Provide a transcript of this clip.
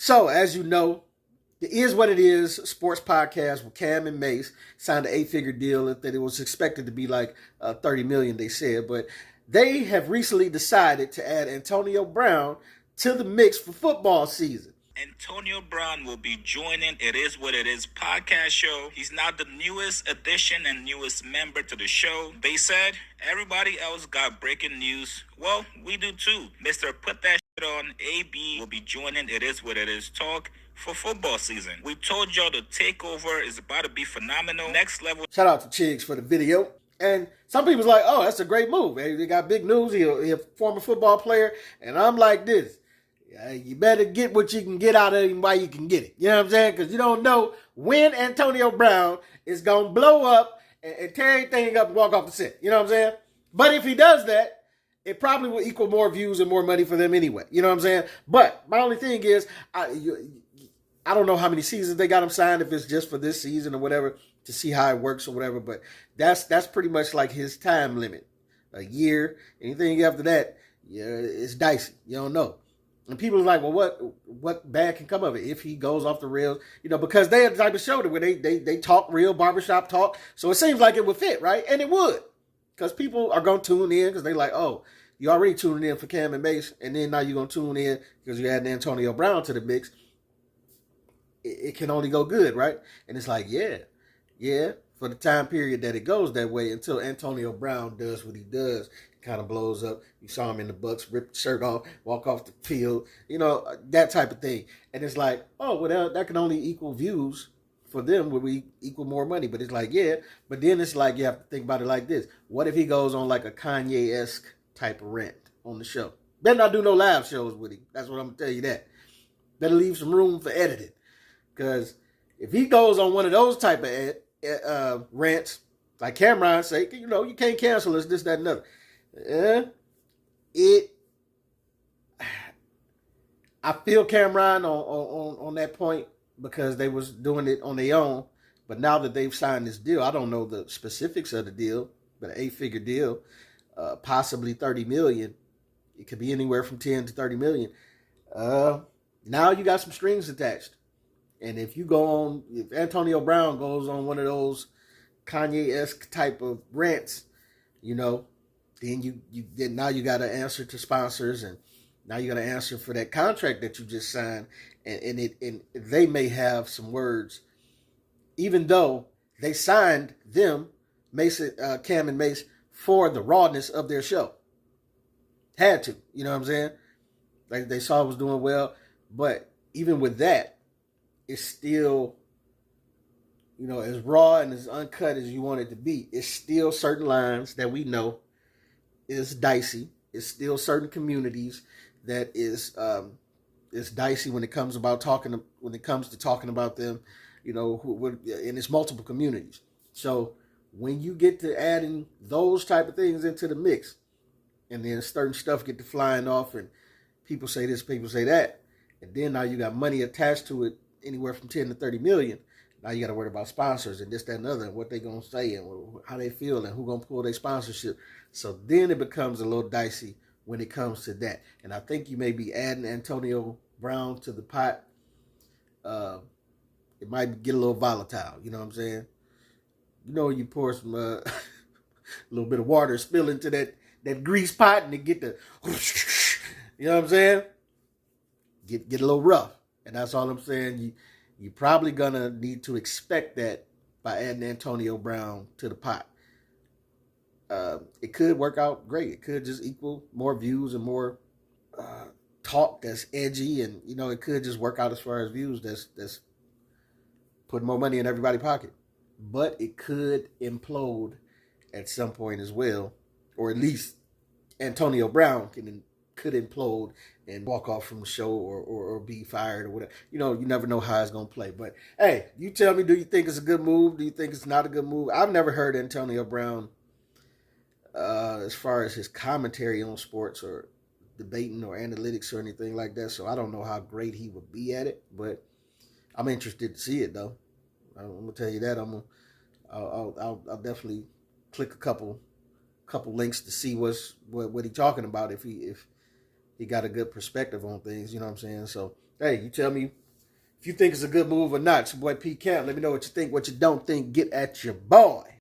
So, as you know, it is what it is. Sports podcast with Cam and Mace signed an 8-figure deal that it was expected to be like 30 million. They said, but they have recently decided to add Antonio Brown to the mix for football season. Antonio Brown will be joining It Is What It Is podcast show. He's now the newest addition and newest member to the show. They said everybody else got breaking news. Well, we do too. Mr. Put That Shit On AB will be joining It Is What It Is talk for football season. We told y'all the takeover is about to be phenomenal. Next level. Shout out to Chigs for the video. And some people's like, oh, that's a great move. They got big news. He's a former football player. And I'm like this. You better get what you can get out of him while you can get it. You know what I'm saying? Because you don't know when Antonio Brown is going to blow up and tear everything up and walk off the set. You know what I'm saying? But if he does that, it probably will equal more views and more money for them anyway. You know what I'm saying? But my only thing is, I don't know how many seasons they got him signed, if it's just for this season or whatever, to see how it works or whatever. But that's pretty much like his time limit. A year. Anything after that, yeah, it's dicey. You don't know. And people are like, well, what bad can come of it if he goes off the rails? You know, because they have the type of show that where they talk real barbershop talk. So it seems like it would fit, right? And it would. Because people are going to tune in because they're like, oh, you already tuning in for Cam and Mace. And then now you're going to tune in because you add Antonio Brown to the mix. It can only go good, right? And it's like, yeah, for the time period that it goes that way until Antonio Brown does what he does. Kind of blows up. You saw him in the Bucks, rip the shirt off, walk off the field, you know, that type of thing. And it's like, oh, well, that can only equal views for them where we equal more money. But it's like, yeah. But then it's like, you have to think about it like this. What if he goes on like a Kanye-esque type of rant on the show? Better not do no live shows with him. That's what I'm going to tell you that. Better leave some room for editing. Because if he goes on one of those type of rants, like Camron say, you know, you can't cancel us, this, that, and other. I feel Camron on that point because they was doing it on their own. But now that they've signed this deal, I don't know the specifics of the deal, but an 8-figure deal, possibly 30 million. It could be anywhere from 10 to 30 million. Now you got some strings attached. And if Antonio Brown goes on one of those Kanye-esque type of rants, you know, then now you got to answer to sponsors, and now you got to answer for that contract that you just signed, and they may have some words, even though they signed them, Mace, Cam and Mace, for the rawness of their show. Had to, you know what I'm saying? Like they saw it was doing well, but even with that, it's still, you know, as raw and as uncut as you want it to be. It's still certain lines that we know is dicey. It's still certain communities that is dicey when it comes to talking about them, you know, and it's multiple communities. So when you get to adding those type of things into the mix, and then certain stuff get to flying off, and people say this, people say that, and then now you got money attached to it, anywhere from 10 to 30 million. Now you got to worry about sponsors and this, that, and other, and what they going to say and how they feel and who going to pull their sponsorship. So then it becomes a little dicey when it comes to that. And I think you may be adding Antonio Brown to the pot. It might get a little volatile. You know what I'm saying? You know, you pour some a little bit of water, spill into that grease pot, and it get the, you know what I'm saying? Get a little rough. And that's all I'm saying. You're probably going to need to expect that by adding Antonio Brown to the pot. It could work out great. It could just equal more views and more talk that's edgy. And, you know, it could just work out as far as views that's putting more money in everybody's pocket. But it could implode at some point as well. Or at least Antonio Brown could implode and walk off from the show or be fired or whatever. You know, you never know how it's going to play. But, hey, you tell me, do you think it's a good move? Do you think it's not a good move? I've never heard Antonio Brown, as far as his commentary on sports or debating or analytics or anything like that. So I don't know how great he would be at it. But I'm interested to see it, though. I'm going to tell you that. I'll definitely click a couple links to see what he's talking about if he got a good perspective on things, you know what I'm saying? So Hey, you tell me if you think it's a good move or not. It's your boy P Camp. Let me know what you think, what you don't think. Get at your boy.